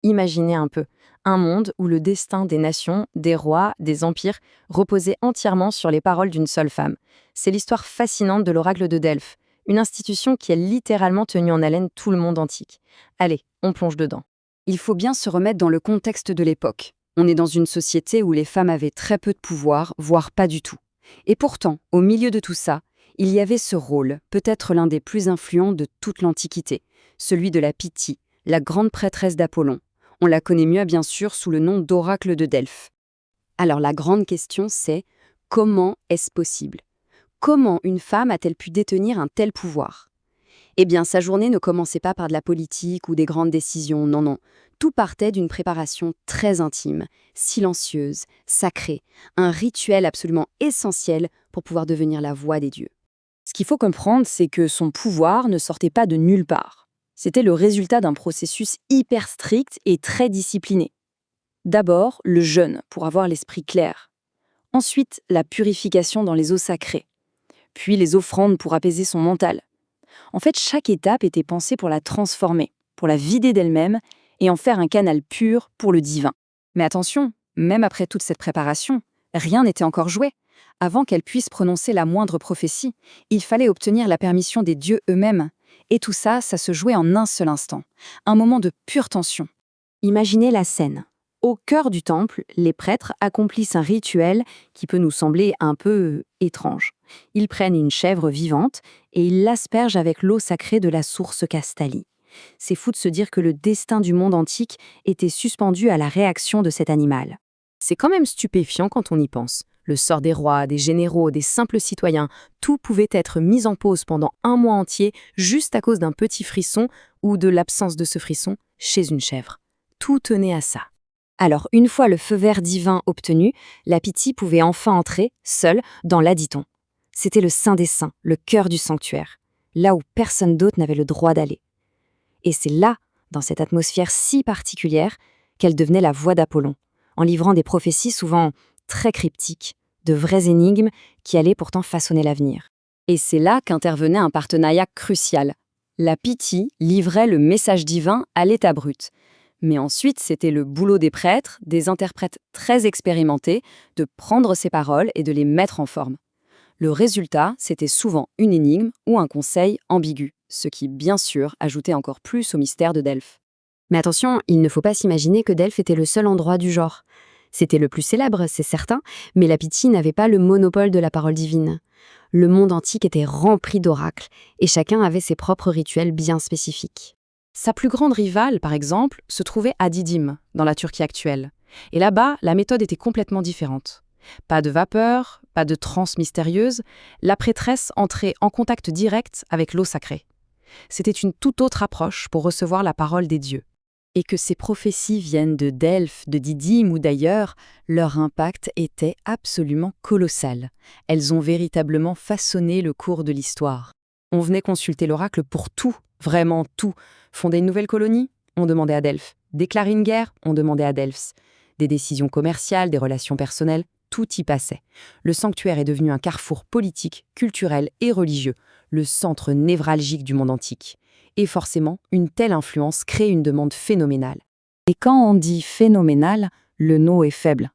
Imaginez un peu, un monde où le destin des nations, des rois, des empires reposait entièrement sur les paroles d'une seule femme. C'est l'histoire fascinante de l'oracle de Delphes, une institution qui a littéralement tenu en haleine tout le monde antique. Allez, on plonge dedans. Il faut bien se remettre dans le contexte de l'époque. On est dans une société où les femmes avaient très peu de pouvoir, voire pas du tout. Et pourtant, au milieu de tout ça, il y avait ce rôle, peut-être l'un des plus influents de toute l'Antiquité, celui de la Pythie, la grande prêtresse d'Apollon. On la connaît mieux bien sûr sous le nom d'oracle de Delphes. Alors la grande question c'est, comment est-ce possible? Comment une femme a-t-elle pu détenir un tel pouvoir? Eh bien, sa journée ne commençait pas par de la politique ou des grandes décisions, non, non. Tout partait d'une préparation très intime, silencieuse, sacrée, un rituel absolument essentiel pour pouvoir devenir la voix des dieux. Ce qu'il faut comprendre, c'est que son pouvoir ne sortait pas de nulle part. C'était le résultat d'un processus hyper strict et très discipliné. D'abord, le jeûne, pour avoir l'esprit clair. Ensuite, la purification dans les eaux sacrées. Puis les offrandes pour apaiser son mental. En fait, chaque étape était pensée pour la transformer, pour la vider d'elle-même et en faire un canal pur pour le divin. Mais attention, même après toute cette préparation, rien n'était encore joué. Avant qu'elle puisse prononcer la moindre prophétie, il fallait obtenir la permission des dieux eux-mêmes. Et tout ça, ça se jouait en un seul instant. Un moment de pure tension. Imaginez la scène. Au cœur du temple, les prêtres accomplissent un rituel qui peut nous sembler un peu étrange. Ils prennent une chèvre vivante et ils l'aspergent avec l'eau sacrée de la source Castalie. C'est fou de se dire que le destin du monde antique était suspendu à la réaction de cet animal. C'est quand même stupéfiant quand on y pense. Le sort des rois, des généraux, des simples citoyens, tout pouvait être mis en pause pendant un mois entier juste à cause d'un petit frisson ou de l'absence de ce frisson chez une chèvre. Tout tenait à ça. Alors, une fois le feu vert divin obtenu, la Pythie pouvait enfin entrer, seule, dans l'Aditon. C'était le Saint des Saints, le cœur du sanctuaire, là où personne d'autre n'avait le droit d'aller. Et c'est là, dans cette atmosphère si particulière, qu'elle devenait la voix d'Apollon, en livrant des prophéties souvent très cryptiques, de vraies énigmes qui allaient pourtant façonner l'avenir. Et c'est là qu'intervenait un partenariat crucial. La Pythie livrait le message divin à l'état brut. Mais ensuite, c'était le boulot des prêtres, des interprètes très expérimentés, de prendre ces paroles et de les mettre en forme. Le résultat, c'était souvent une énigme ou un conseil ambigu, ce qui, bien sûr, ajoutait encore plus au mystère de Delphes. Mais attention, il ne faut pas s'imaginer que Delphes était le seul endroit du genre. C'était le plus célèbre, c'est certain, mais la Pythie n'avait pas le monopole de la parole divine. Le monde antique était rempli d'oracles, et chacun avait ses propres rituels bien spécifiques. Sa plus grande rivale, par exemple, se trouvait à Didyme, dans la Turquie actuelle. Et là-bas, la méthode était complètement différente. Pas de vapeur, pas de transe mystérieuse, la prêtresse entrait en contact direct avec l'eau sacrée. C'était une toute autre approche pour recevoir la parole des dieux. Et que ces prophéties viennent de Delphes, de Didyme ou d'ailleurs, leur impact était absolument colossal. Elles ont véritablement façonné le cours de l'histoire. On venait consulter l'oracle pour tout, vraiment tout. Fonder une nouvelle colonie? On demandait à Delphes. Déclarer une guerre? On demandait à Delphes. Des décisions commerciales, des relations personnelles, tout y passait. Le sanctuaire est devenu un carrefour politique, culturel et religieux, le centre névralgique du monde antique. Et forcément, une telle influence crée une demande phénoménale. Et quand on dit phénoménal, le mot est faible.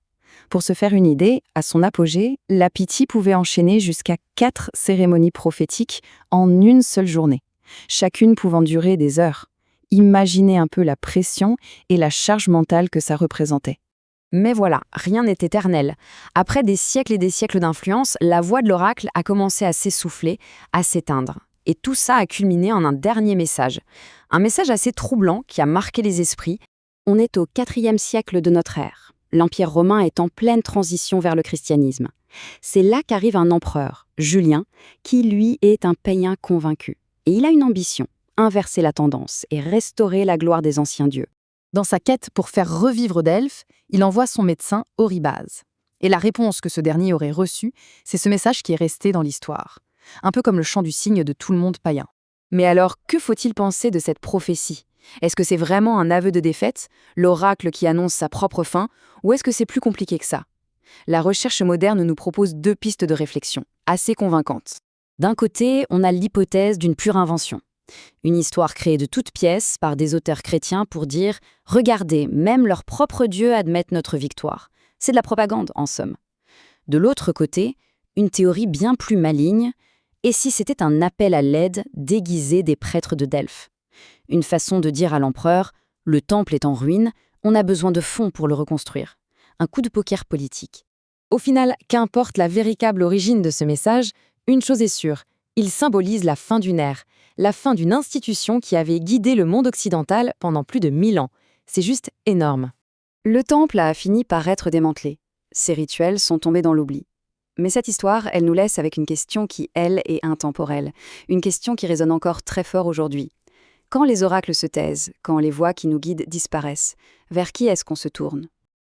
Pour se faire une idée, à son apogée, la Pythie pouvait enchaîner jusqu'à 4 cérémonies prophétiques en une seule journée, chacune pouvant durer des heures. Imaginez un peu la pression et la charge mentale que ça représentait. Mais voilà, rien n'est éternel. Après des siècles et des siècles d'influence, la voix de l'oracle a commencé à s'essouffler, à s'éteindre. Et tout ça a culminé en un dernier message. Un message assez troublant qui a marqué les esprits. On est au IVe siècle de notre ère. L'Empire romain est en pleine transition vers le christianisme. C'est là qu'arrive un empereur, Julien, qui lui est un païen convaincu. Et il a une ambition, inverser la tendance et restaurer la gloire des anciens dieux. Dans sa quête pour faire revivre Delphes, il envoie son médecin Oribase. Et la réponse que ce dernier aurait reçue, c'est ce message qui est resté dans l'histoire. Un peu comme le chant du cygne de tout le monde païen. Mais alors, que faut-il penser de cette prophétie? Est-ce que c'est vraiment un aveu de défaite, l'oracle qui annonce sa propre fin, ou est-ce que c'est plus compliqué que ça? La recherche moderne nous propose 2 pistes de réflexion, assez convaincantes. D'un côté, on a l'hypothèse d'une pure invention. Une histoire créée de toutes pièces par des auteurs chrétiens pour dire « Regardez, même leurs propres dieux admettent notre victoire ». C'est de la propagande, en somme. De l'autre côté, une théorie bien plus maligne, et si c'était un appel à l'aide déguisé des prêtres de Delphes? Une façon de dire à l'empereur « Le temple est en ruine, on a besoin de fonds pour le reconstruire ». Un coup de poker politique. Au final, qu'importe la véritable origine de ce message, une chose est sûre, il symbolise la fin d'une ère, la fin d'une institution qui avait guidé le monde occidental pendant plus de 1000 ans. C'est juste énorme. Le temple a fini par être démantelé. Ces rituels sont tombés dans l'oubli. Mais cette histoire, elle nous laisse avec une question qui, elle, est intemporelle. Une question qui résonne encore très fort aujourd'hui. Quand les oracles se taisent, quand les voix qui nous guident disparaissent, vers qui est-ce qu'on se tourne?